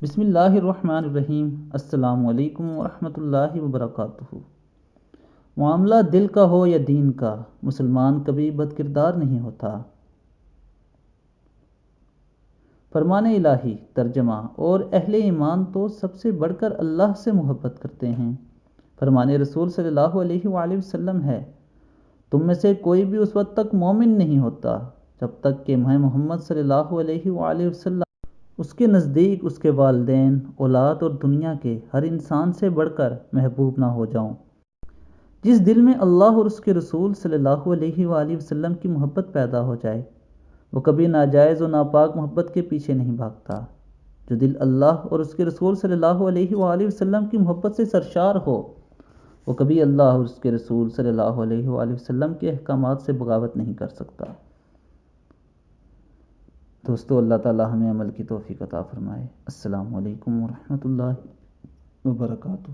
بسم اللہ الرحمن الرحیم۔ السلام علیکم ورحمۃ اللہ وبرکاتہ۔ معاملہ دل کا ہو یا دین کا، مسلمان کبھی بد کردار نہیں ہوتا۔ فرمان الہی ترجمہ: اور اہل ایمان تو سب سے بڑھ کر اللہ سے محبت کرتے ہیں۔ فرمان رسول صلی اللہ علیہ وآلہ وسلم ہے: تم میں سے کوئی بھی اس وقت تک مومن نہیں ہوتا جب تک کہ میں محمد صلی اللہ علیہ وآلہ وسلم اس کے نزدیک اس کے والدین، اولاد اور دنیا کے ہر انسان سے بڑھ کر محبوب نہ ہو جاؤں۔ جس دل میں اللہ اور اس کے رسول صلی اللہ علیہ وآلہ وسلم کی محبت پیدا ہو جائے، وہ کبھی ناجائز و ناپاک محبت کے پیچھے نہیں بھاگتا۔ جو دل اللہ اور اس کے رسول صلی اللہ علیہ وآلہ وسلم کی محبت سے سرشار ہو، وہ کبھی اللہ اور اس کے رسول صلی اللہ علیہ وآلہ وسلم کے احکامات سے بغاوت نہیں کر سکتا۔ دوستو، اللہ تعالی ہمیں عمل کی توفیق عطا فرمائے۔ السلام علیکم ورحمۃ اللہ وبرکاتہ۔